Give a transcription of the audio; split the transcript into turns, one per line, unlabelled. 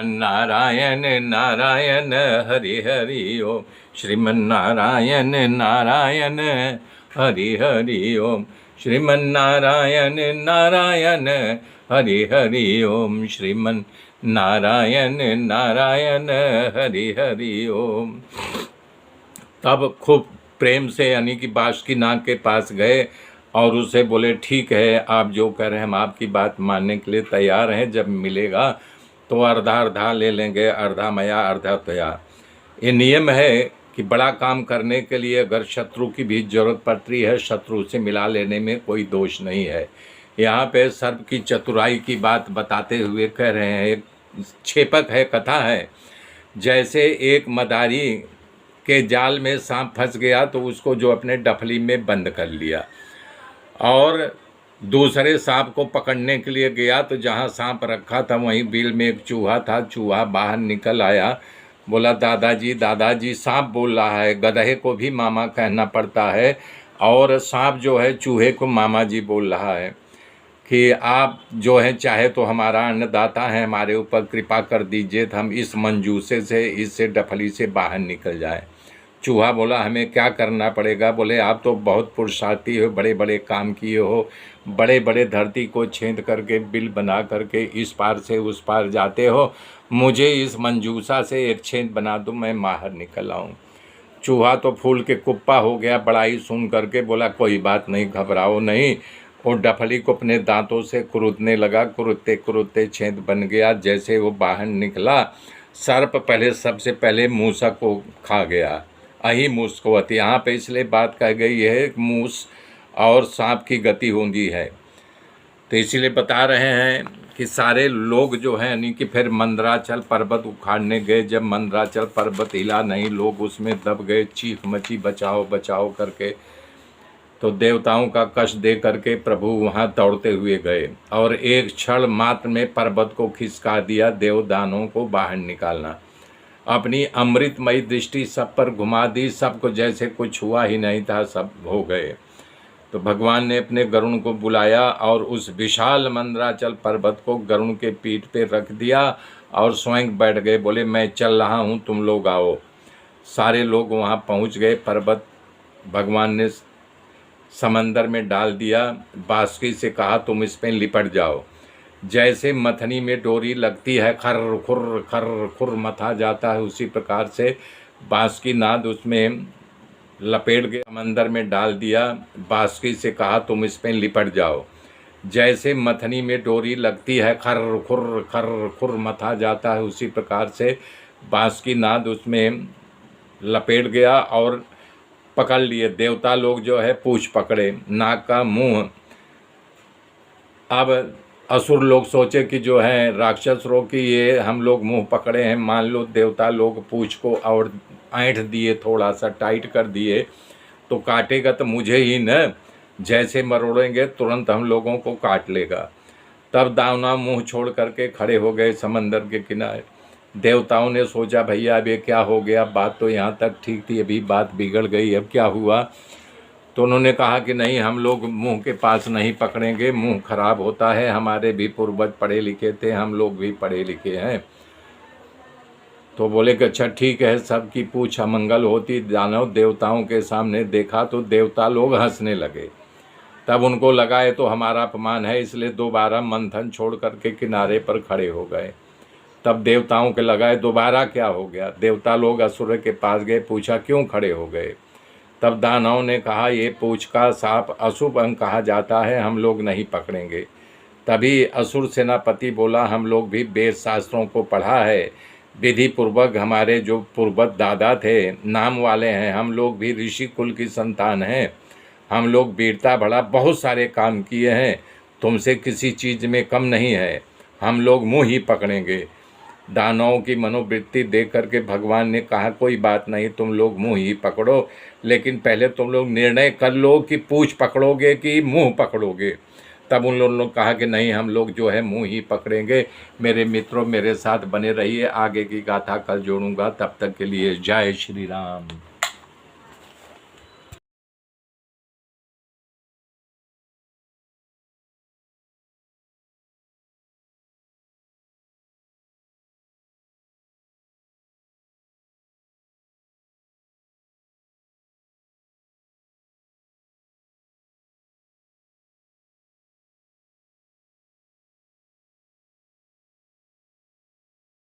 नारायण नारायण हरि हरि ओम। श्रीमन्नारायण नारायण हरि हरि ओम। श्रीमन्नारायण नारायण हरि हरि ओम। श्रीमन्नारायण नारायण हरि हरि ओम। तब खूब प्रेम से यानी कि बासुकीनाथ के पास गए और उसे बोले ठीक है, आप जो कह रहे हैं हम आपकी बात मानने के लिए तैयार हैं, जब मिलेगा तो अर्धा अर्धा ले लेंगे, अर्धा मया अर्धा तया। ये नियम है कि बड़ा काम करने के लिए अगर शत्रु की भी जरूरत पड़ती है, शत्रु से मिला लेने में कोई दोष नहीं है। यहाँ पे सर्प की चतुराई की बात बताते हुए कह रहे हैं, एक छेपक है, कथा है। जैसे एक मदारी के जाल में सांप फंस गया तो उसको जो अपने डफली में बंद कर लिया, और दूसरे सांप को पकड़ने के लिए गया तो जहाँ सांप रखा था वहीं बिल में एक चूहा था। चूहा बाहर निकल आया, बोला दादाजी सांप बोल रहा है। गधे को भी मामा कहना पड़ता है, और सांप जो है चूहे को मामा जी बोल रहा है कि आप जो है चाहे तो हमारा अन्नदाता है, हमारे ऊपर कृपा कर दीजिए तो हम इस मंजूसे से, इससे डफली से बाहर निकल जाएं। चूहा बोला हमें क्या करना पड़ेगा? बोले आप तो बहुत पुरुषार्थी हो, बड़े बड़े काम किए हो, बड़े बड़े धरती को छेद करके बिल बना करके इस पार से उस पार जाते हो, मुझे इस मंजूसा से एक छेद बना दो, मैं बाहर निकल आऊँ। चूहा तो फूल के कुप्पा हो गया, बड़ाई सुन करके बोला कोई बात नहीं, घबराओ नहीं। और डफली को अपने दांतों से कुरुदने लगा, कुरुदते कुरुदते छेद बन गया। जैसे वो बाहर निकला, सर्प पहले सबसे पहले मूसा को खा गया। अही मूस को अति, यहाँ पे इसलिए बात कह गई है मूस और सांप की गति होती है, तो इसीलिए बता रहे हैं कि सारे लोग जो हैं यानी कि फिर मंदराचल पर्वत उखाड़ने गए। जब मंदराचल पर्वत हिला नहीं, लोग उसमें दब गए, चीख मची बचाओ बचाओ करके, तो देवताओं का कष्ट दे करके प्रभु वहाँ दौड़ते हुए गए और एक क्षण मात्र में पर्वत को खिसका दिया। देवदानों को बाहर निकालना, अपनी अमृतमयी दृष्टि सब पर घुमा दी, सबको जैसे कुछ हुआ ही नहीं था, सब हो गए। तो भगवान ने अपने गरुण को बुलाया और उस विशाल मंदराचल पर्वत को गरुण के पीठ पे रख दिया और स्वयं बैठ गए। बोले मैं चल रहा हूँ, तुम लोग आओ। सारे लोग वहाँ पहुँच गए। पर्वत भगवान ने समंदर में डाल दिया। बांसुरी से कहा तुम इस पर लिपट जाओ। जैसे मथनी में डोरी लगती है, खर खुर मथा जाता है, उसी प्रकार से बांसुरीनाद उसमें लपेट के समंदर में डाल दिया। बांसुरी से कहा तुम इस पर लिपट जाओ। जैसे मथनी में डोरी लगती है, खर खुर मथा जाता है, उसी प्रकार से बांसुरीनाद उसमें लपेट गया और पकड़ लिए। देवता लोग जो है पूंछ पकड़े, नाक का मुंह। अब असुर लोग सोचे कि जो है राक्षस लोग की ये हम लोग मुंह पकड़े हैं, मान लो देवता लोग पूंछ को और ऐंठ दिए, थोड़ा सा टाइट कर दिए तो काटेगा तो मुझे ही न, जैसे मरोड़ेंगे तुरंत हम लोगों को काट लेगा। तब दावना मुंह छोड़ करके खड़े हो गए समंदर के किनारे। देवताओं ने सोचा भैया अब ये क्या हो गया, बात तो यहाँ तक ठीक थी, अभी बात बिगड़ गई, अब क्या हुआ? तो उन्होंने कहा कि नहीं, हम लोग मुंह के पास नहीं पकड़ेंगे, मुंह खराब होता है, हमारे भी पूर्वज पढ़े लिखे थे, हम लोग भी पढ़े लिखे हैं। तो बोले कि अच्छा ठीक है, सबकी पूछ अमंगल होती। दानव देवताओं के सामने देखा तो देवता लोग हंसने लगे। तब उनको लगा ये तो हमारा अपमान है, इसलिए दोबारा मंथन छोड़ करके किनारे पर खड़े हो गए। तब देवताओं के लगा दोबारा क्या हो गया? देवता लोग असुर के पास गए, पूछा क्यों खड़े हो गए? तब दानव ने कहा ये पूंछ का सांप अशुभ अंग कहा जाता है, हम लोग नहीं पकड़ेंगे। तभी असुर सेनापति बोला हम लोग भी वेद शास्त्रों को पढ़ा है, विधि पूर्वक हमारे जो पूर्वज दादा थे नाम वाले हैं, हम लोग भी ऋषि कुल की संतान हैं, हम लोग वीरता बड़ा बहुत सारे काम किए हैं, तुमसे किसी चीज़ में कम नहीं है, हम लोग मुँह ही पकड़ेंगे। दानवों की मनोवृत्ति देख करके भगवान ने कहा कोई बात नहीं, तुम लोग मुंह ही पकड़ो, लेकिन पहले तुम लोग निर्णय कर लो कि पूंछ पकड़ोगे कि मुंह पकड़ोगे। तब उन लोगों ने कहा कि नहीं, हम लोग जो है मुंह ही पकड़ेंगे। मेरे मित्रों मेरे साथ बने रहिए, आगे की गाथा कल जोड़ूंगा, तब तक के लिए जय श्री राम।